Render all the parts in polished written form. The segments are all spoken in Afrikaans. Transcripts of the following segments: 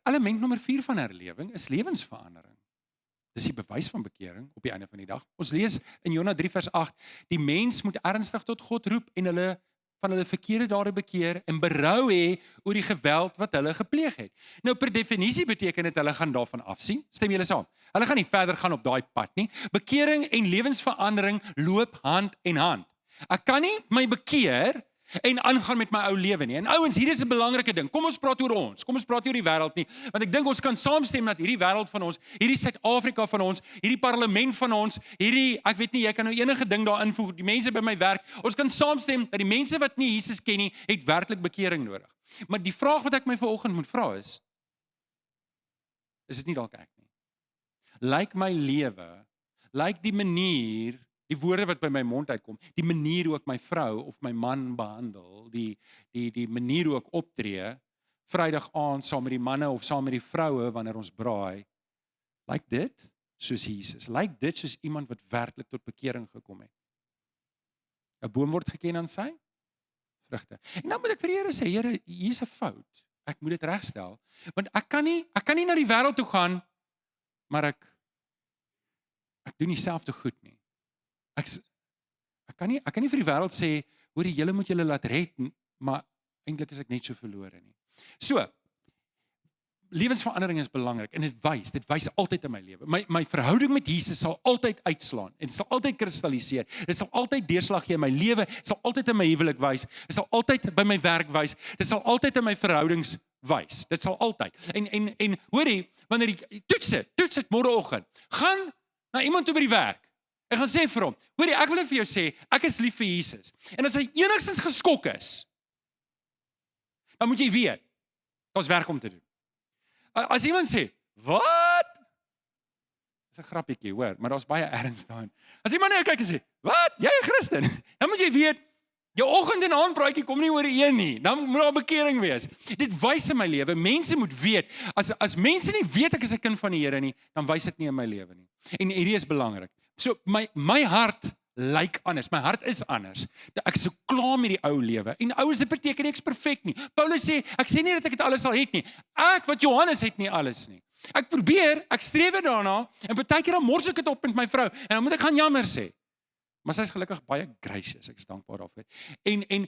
Element nommer 4 van herlewing is lewensverandering. Dis die bewys van bekering op die einde van die dag. Ons lees in Jona 3 vers 8, die mens moet ernstig tot God roep en hulle van hulle verkeerde dade bekeer en berou hê oor die geweld wat hulle gepleeg het. Nou per definisie beteken dit hulle gaan daarvan afsien. Stem julle saam? Hulle gaan nie verder gaan op daai pad nie. Bekering en lewensverandering loop hand in hand. Ek kan nie my bekeer en aangaan met my ou lewe nie. En ouens, hier is 'n belangrike ding. Kom ons praat oor ons. Kom ons praat oor die wêreld nie, want ek dink ons kan saamstem dat hierdie wêreld van ons, hierdie Suid-Afrika van ons, hierdie parlement van ons, ek weet nie, jy kan nou enige ding daar invoeg, die mense by my werk, ons kan saamstem dat die mense wat nie Jesus ken nie, het werklik bekering nodig. Maar die vraag wat ek my vanoggend moet vra is dit nie dalk ek nie? Lyk my lewe, lyk die manier, die woorde wat by my mond uitkom, die manier hoe ek my vrou of my man behandel, die manier hoe ek optree, Vrydag aand saam met die manne of saam met die vroue wanneer ons braai, lyk dit soos Jesus? Lyk dit soos iemand wat werklik tot bekering gekom het? 'n Boom word geken aan sy vrugte. En dan moet ek vir die Here sê, Here, hier's 'n fout. Ek moet dit regstel, want ek kan nie na die wêreld toe gaan, maar ek doen dieselfde goed nie. Ek kan nie vir die wêreld sê, hoor julle moet julle laat red, maar eintlik is ek net so verlore nie. So, lewensverandering is belangrik en dit wys altyd in my lewe. My verhouding met Jesus sal altyd uitslaan en dit sal altyd kristalliseer. Dit sal altyd deurslag gee in my lewe, dit sal altyd in my huwelik wys, dit sal altyd by my werk wys, dit sal altyd in my verhoudings wys. Dit sal altyd. En hoorie, wanneer jy toets dit môreoggend, gaan na iemand toe by die werk. Ek gaan sê vir hom, hoorie, ek wil vir jou sê, ek is lief vir Jesus. En as hy enigstens geskok is, dan moet jy weet, daar's werk om te doen. As iemand sê, wat? Dis 'n grappietjie, hoor, maar daar's baie erns daarin. As iemand net kyk en sê, wat? Jy 'n Christen? Dan moet jy weet, jou oggend en aand praatjie kom nie oor een nie. Dan moet daar bekering wees. Dit wys in my lewe. Mense moet weet, as mense nie weet ek is 'n kind van die Here nie, dan wys dit nie in my lewe nie. En hierdie is belangrik. So my hart lyk anders. My hart is anders. Ek is so klaar met die ou lewe. En ouens, dit beteken nie ek's perfek nie. Paulus sê, ek sê nie dat ek dit alles al het nie. Ek wat Johannes het nie alles nie. Ek streef daarna en partykeer dan mors ek dit op met my vrou en dan moet ek gaan jammer sê. Maar sy is gelukkig baie gracious, ek is dankbaar daarvoor.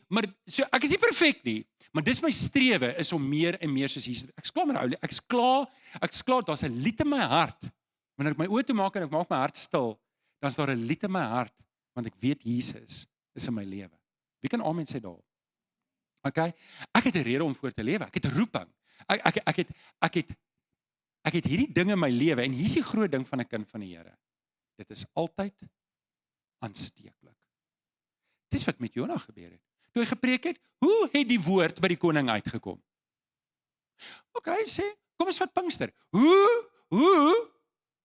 Maar so ek is nie perfek nie, maar dis my strewe is om meer en meer soos Jesus. Ek's klaar met die ou lewe. Ek's klaar, daar's 'n lied in my hart. Wanneer ek my oë toe maak en ek maak my hart stil, dan is daar 'n lied in my hart want ek weet Jesus is in my lewe. Wie kan amen sê daar? Okay? Ek het 'n rede om voor te lewe. Ek het 'n roeping. Ek het hierdie dinge in my lewe en hier's die groot ding van 'n kind van die Here. Dit is altyd aansteeklik. Dis wat met Jona gebeur het. Toe hy gepreek het, hoe het die woord by die koning uitgekom? Okay, sê, kom ons vat Pinkster. Hoe?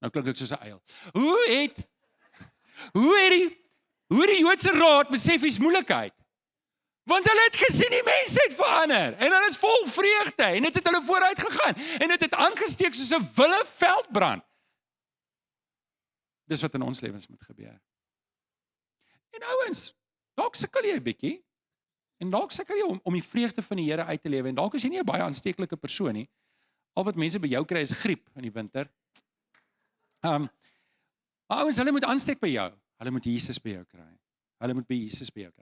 Nou klink dit soos 'n uil. Hoe die Joodse raad besef hier's moeilikheid? Want hulle het gesien die mense het verander en hulle is vol vreugde en dit het hulle vooruit gegaan en dit het aangesteek soos 'n wille veldbrand. Dis wat in ons lewens moet gebeur. En ouens, dalk sukkel jy 'n bietjie en dalk sukkel jy om die vreugde van die Here uit te lewe en dalk is jy nie 'n baie aansteeklike persoon nie. Al wat mense by jou kry is griep in die winter. Maar ouens, hulle moet aansteek by jou. Hulle moet Jesus by jou kry.